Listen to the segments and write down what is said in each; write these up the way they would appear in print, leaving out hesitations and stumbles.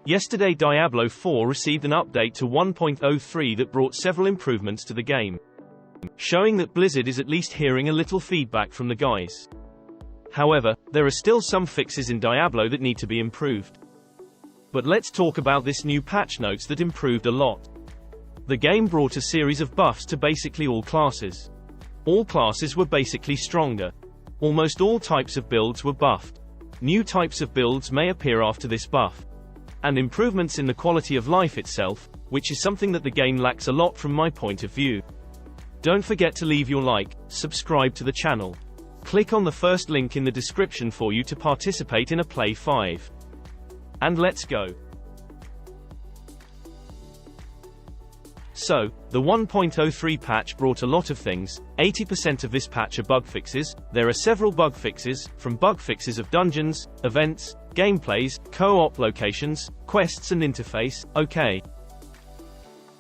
Yesterday Diablo 4 received an update to 1.03 that brought several improvements to the game, showing that Blizzard is at least hearing a little feedback from the guys. However, there are still some fixes in Diablo that need to be improved. But let's talk about this new patch notes that improved a lot. The game brought a series of buffs to basically all classes. All classes were basically stronger. Almost all types of builds were buffed. New types of builds may appear after this buff. And improvements in the quality of life itself, which is something that the game lacks a lot from my point of view. Don't forget to leave your like, subscribe to the channel. Click on the first link in the description for you to participate in a Play 5. And let's go. So, the 1.03 patch brought a lot of things. 80% of this patch are bug fixes. There are several bug fixes, from bug fixes of dungeons, events, gameplays, co-op locations, quests and interface. Okay.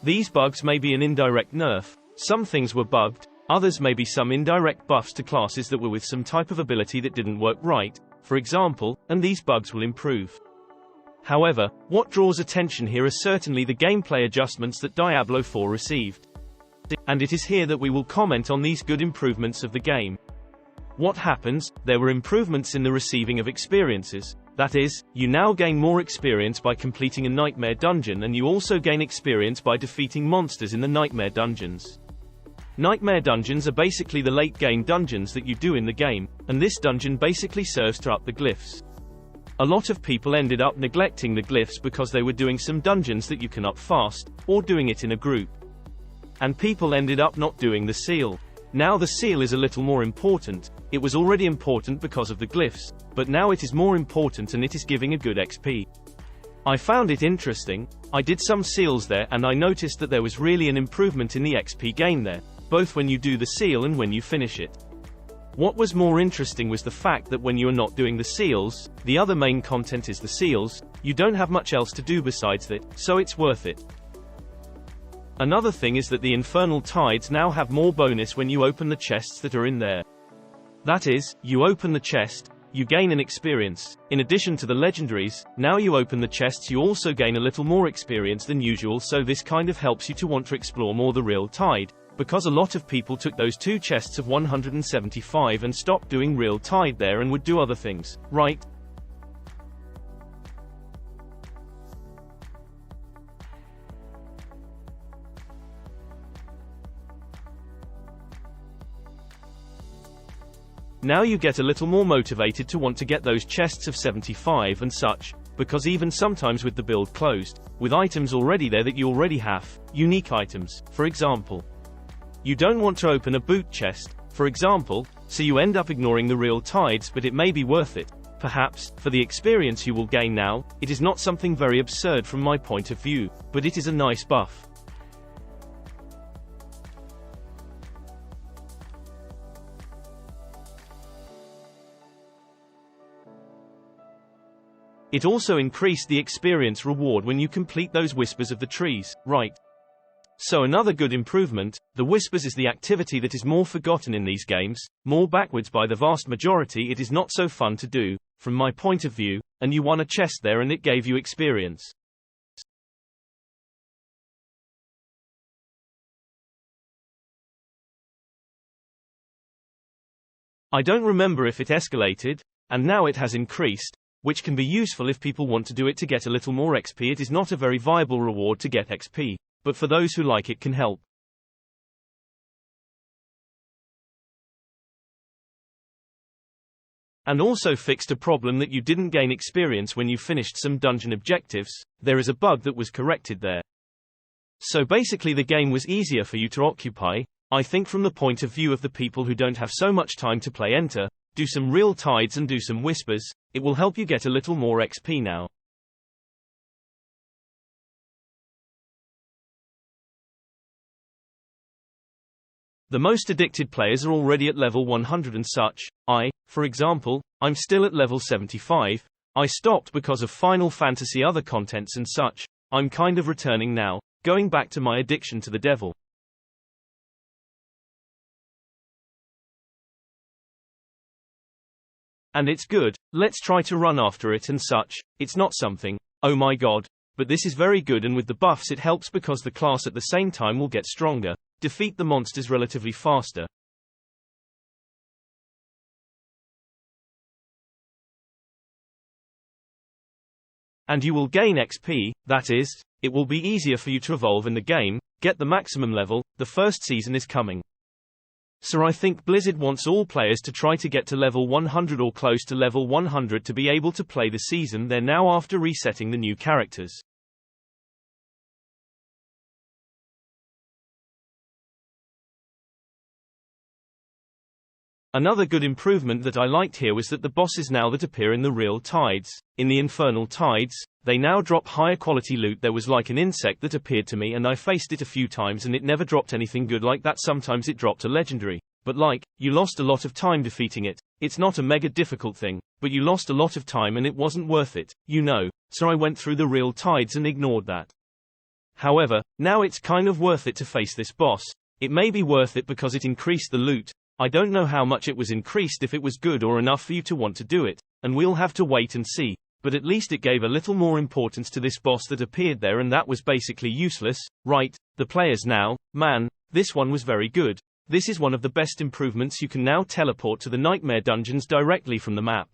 These bugs may be an indirect nerf. Some things were bugged, others may be some indirect buffs to classes that were with some type of ability that didn't work right, for example, and these bugs will improve. However, what draws attention here are certainly the gameplay adjustments that Diablo 4 received. And it is here that we will comment on these good improvements of the game. What happens? There were improvements in the receiving of experiences. That is, you now gain more experience by completing a nightmare dungeon, and you also gain experience by defeating monsters in the nightmare dungeons. Nightmare dungeons are basically the late game dungeons that you do in the game, and this dungeon basically serves to up the glyphs. A lot of people ended up neglecting the glyphs because they were doing some dungeons that you can up fast, or doing it in a group. And people ended up not doing the seal. Now the seal is a little more important. It was already important because of the glyphs, but now it is more important and it is giving a good XP. I found it interesting. I did some seals there and I noticed that there was really an improvement in the XP gain there, both when you do the seal and when you finish it. What was more interesting was the fact that when you are not doing the seals, the other main content is the seals, you don't have much else to do besides that, so it's worth it. Another thing is that the infernal tides now have more bonus when you open the chests that are in there. That is, you open the chest, you gain an experience. In addition to the legendaries, now you open the chests you also gain a little more experience than usual, so this kind of helps you to want to explore more the real tide. Because a lot of people took those two chests of 175 and stopped doing real tide there and would do other things, right? Now you get a little more motivated to want to get those chests of 75 and such, because even sometimes with the build closed, with items already there that you already have, unique items, for example. You don't want to open a boot chest, for example, so you end up ignoring the real tides, but it may be worth it. Perhaps, for the experience you will gain now. It is not something very absurd from my point of view, but it is a nice buff. It also increased the experience reward when you complete those whispers of the trees, right? So another good improvement, the whispers is the activity that is more forgotten in these games, more backwards by the vast majority. It is not so fun to do, from my point of view, and you won a chest there and it gave you experience. I don't remember if it escalated, and now it has increased, which can be useful if people want to do it to get a little more XP. It is not a very viable reward to get XP. But for those who like it can help. And also fixed a problem that you didn't gain experience when you finished some dungeon objectives. There is a bug that was corrected there. So basically the game was easier for you to occupy. I think from the point of view of the people who don't have so much time to play enter, do some real tides and do some whispers, it will help you get a little more XP now. The most addicted players are already at level 100 and such. For example, I'm still at level 75. I stopped because of Final Fantasy other contents and such. I'm kind of returning now, going back to my addiction to the devil. And it's good, let's try to run after it and such. It's not something Oh my god. But this is very good, and with the buffs it helps because the class at the same time will get stronger, defeat the monsters relatively faster. And you will gain XP, that is, it will be easier for you to evolve in the game, get the maximum level. The first season is coming. So I think Blizzard wants all players to try to get to level 100 or close to level 100 to be able to play the season they're now after resetting the new characters. Another good improvement that I liked here was that the bosses now that appear in the real tides, in the infernal tides, they now drop higher quality loot. There was like an insect that appeared to me and I faced it a few times and it never dropped anything good like that. Sometimes it dropped a legendary. But like, you lost a lot of time defeating it. It's not a mega difficult thing, but you lost a lot of time and it wasn't worth it, you know, so I went through the real tides and ignored that. However, now it's kind of worth it to face this boss. It may be worth it because it increased the loot. I don't know how much it was increased, if it was good or enough for you to want to do it, and we'll have to wait and see, but at least it gave a little more importance to this boss that appeared there, and that was basically useless, right? The players now, man, this one was very good. This is one of the best improvements. You can now teleport to the Nightmare Dungeons directly from the map.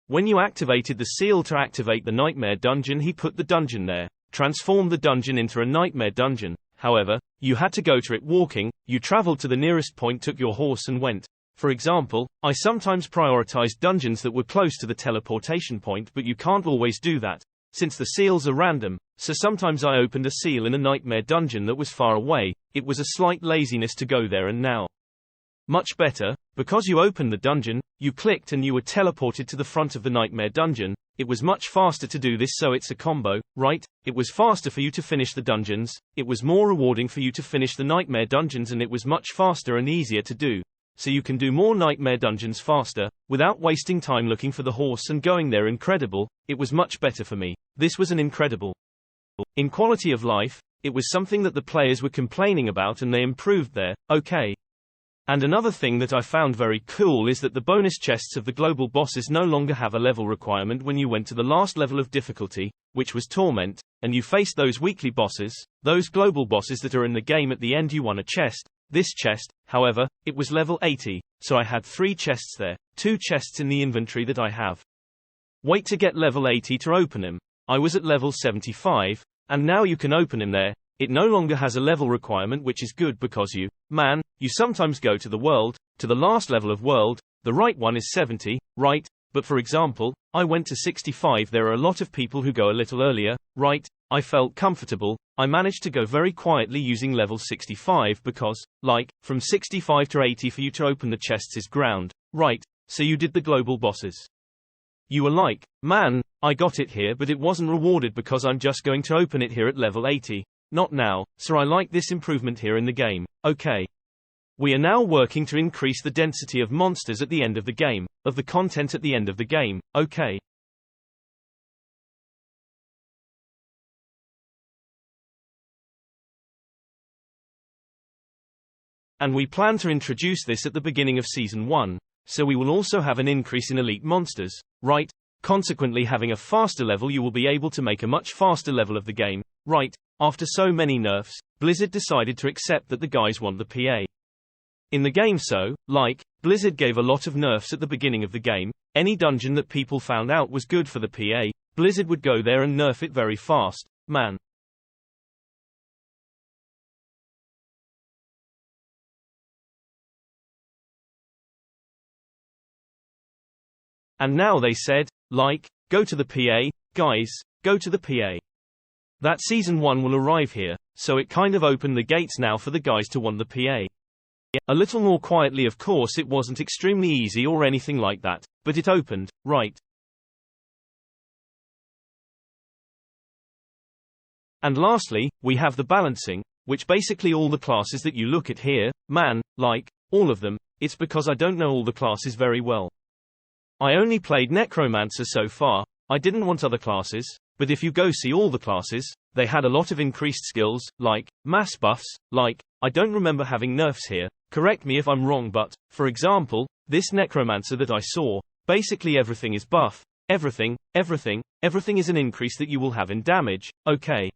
When you activated the seal to activate the Nightmare Dungeon, he put the dungeon there, transformed the dungeon into a Nightmare Dungeon. However, you had to go to it walking. You traveled to the nearest point, took your horse and went. For example, I sometimes prioritized dungeons that were close to the teleportation point, but you can't always do that, since the seals are random, so sometimes I opened a seal in a Nightmare Dungeon that was far away. It was a slight laziness to go there, and now much better, because you opened the dungeon, you clicked and you were teleported to the front of the Nightmare Dungeon. It was much faster to do this, so it's a combo, right? It was faster for you to finish the dungeons, it was more rewarding for you to finish the Nightmare Dungeons, and it was much faster and easier to do. So you can do more Nightmare Dungeons faster, without wasting time looking for the horse and going there. Incredible, it was much better for me. This was an incredible. In quality of life, it was something that the players were complaining about and they improved there, okay. And another thing that I found very cool is that the bonus chests of the global bosses no longer have a level requirement. When you went to the last level of difficulty, which was Torment, and you faced those weekly bosses, those global bosses that are in the game, at the end you won a chest. This chest, however, it was level 80, so I had 3 chests there, 2 chests in the inventory that I have. Wait to get level 80 to open him. I was at level 75, and now you can open him there. It no longer has a level requirement, which is good because you sometimes go to the world, to the last level of world. The right one is 70, right? But for example, I went to 65. There are a lot of people who go a little earlier, right? I felt comfortable. I managed to go very quietly using level 65 because, like, from 65 to 80 for you to open the chests is ground, right? So you did the global bosses. You were like, man, I got it here, but it wasn't rewarded because I'm just going to open it here at level 80. Not now, so I like this improvement here in the game, okay. We are now working to increase the density of monsters at the end of the game, of the content at the end of the game, okay. And we plan to introduce this at the beginning of Season 1, so we will also have an increase in elite monsters, right? Consequently, having a faster level, you will be able to make a much faster level of the game, right? After so many nerfs, Blizzard decided to accept that the guys want the PA in the game, so, like, Blizzard gave a lot of nerfs at the beginning of the game. Any dungeon that people found out was good for the PA, Blizzard would go there and nerf it very fast, man. And now they said, like, go to the PA, guys, go to the PA. That Season 1 will arrive here, so it kind of opened the gates now for the guys to want the PA. A little more quietly, of course. It wasn't extremely easy or anything like that, but it opened, right? And lastly, we have the balancing, which basically all the classes that you look at here, man, like, all of them. It's because I don't know all the classes very well. I only played Necromancer so far. I didn't want other classes, but if you go see all the classes, they had a lot of increased skills, like, mass buffs, like, I don't remember having nerfs here, correct me if I'm wrong, but, for example, this Necromancer that I saw, basically everything is buff, Everything is an increase that you will have in damage, okay.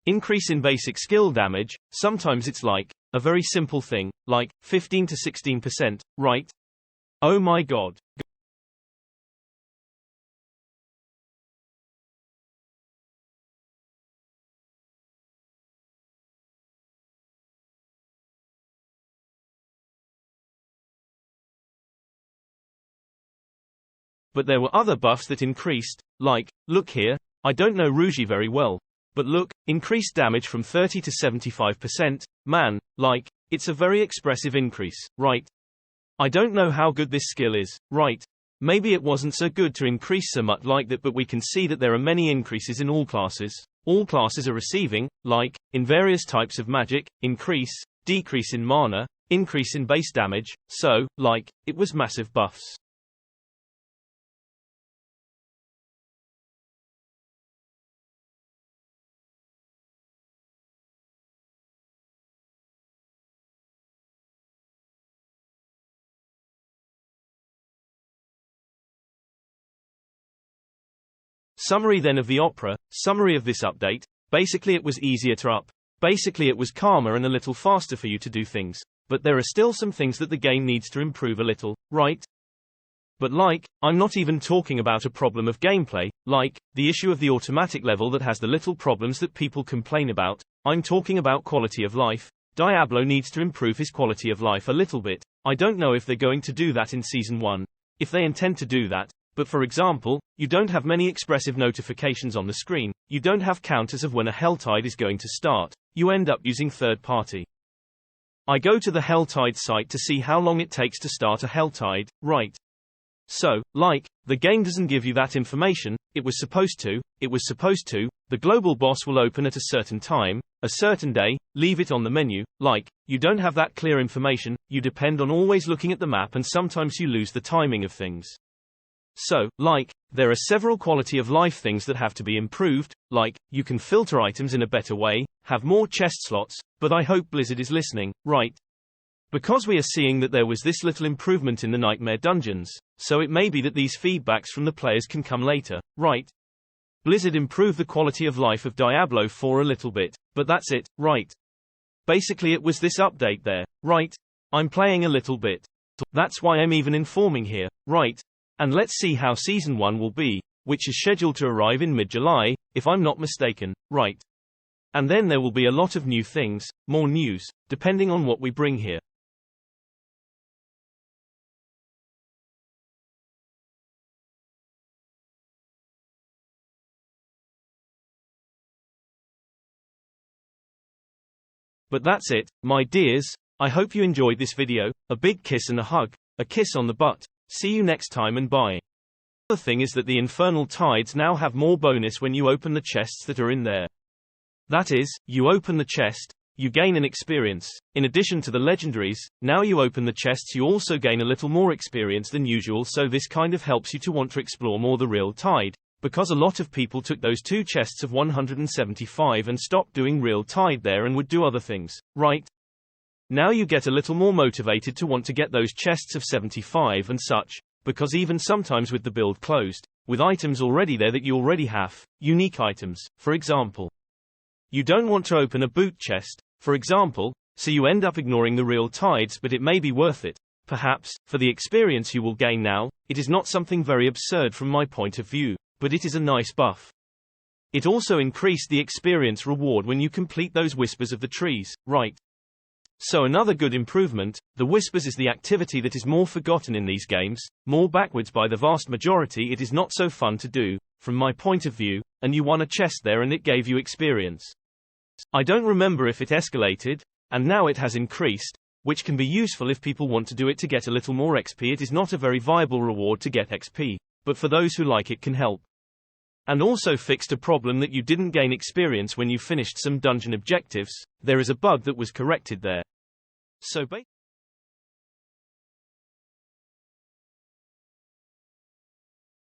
Increase in basic skill damage, sometimes it's like, a very simple thing, like, 15 to 16%, right? Oh my god. But there were other buffs that increased, like, look here, I don't know Rougi very well. But look, increased damage from 30 to 75%, man, like, it's a very expressive increase, right? I don't know how good this skill is, right? Maybe it wasn't so good to increase so much like that, but we can see that there are many increases in all classes. All classes are receiving, like, in various types of magic, increase, decrease in mana, increase in base damage, so, like, it was massive buffs. Summary then of the opera, summary of this update, basically it was easier to up. Basically it was calmer and a little faster for you to do things, but there are still some things that the game needs to improve a little, right? But like, I'm not even talking about a problem of gameplay, like, the issue of the automatic level that has the little problems that people complain about, I'm talking about quality of life. Diablo needs to improve his quality of life a little bit. I don't know if they're going to do that in Season 1. If they intend to do that, but for example, you don't have many expressive notifications on the screen, you don't have counters of when a Helltide is going to start, you end up using third party. I go to the Helltide site to see how long it takes to start a Helltide, right? So, like, the game doesn't give you that information, it was supposed to, the global boss will open at a certain time, a certain day, leave it on the menu, like, you don't have that clear information, you depend on always looking at the map and sometimes you lose the timing of things. So, like, there are several quality of life things that have to be improved, like, you can filter items in a better way, have more chest slots, but I hope Blizzard is listening, right? Because we are seeing that there was this little improvement in the Nightmare dungeons, so it may be that these feedbacks from the players can come later, right? Blizzard improved the quality of life of Diablo 4 a little bit, but that's it, right? Basically it was this update there, right? I'm playing a little bit. That's why I'm even informing here, right? And let's see how Season 1 will be, which is scheduled to arrive in mid-July, if I'm not mistaken, right? And then there will be a lot of new things, more news, depending on what we bring here. But that's it, my dears, I hope you enjoyed this video, a big kiss and a hug, a kiss on the butt. See you next time and bye. The other thing is that the Infernal Tides now have more bonus when you open the chests that are in there. That is, you open the chest, you gain an experience. In addition to the legendaries, now you open the chests you also gain a little more experience than usual, so this kind of helps you to want to explore more the real tide, because a lot of people took those two chests of 175 and stopped doing real tide there and would do other things, right? Now you get a little more motivated to want to get those chests of 75 and such, because even sometimes with the build closed, with items already there that you already have, unique items, for example. You don't want to open a boot chest, for example, so you end up ignoring the real tides, but it may be worth it. Perhaps, for the experience you will gain now, it is not something very absurd from my point of view, but it is a nice buff. It also increased the experience reward when you complete those Whispers of the Trees, right? So another good improvement, the Whispers is the activity that is more forgotten in these games, more backwards by the vast majority. It is not so fun to do, from my point of view, and you won a chest there and it gave you experience. I don't remember if it escalated, and now it has increased, which can be useful if people want to do it to get a little more XP. It is not a very viable reward to get XP, but for those who like it can help. And also fixed a problem that you didn't gain experience when you finished some dungeon objectives. There is a bug that was corrected there. So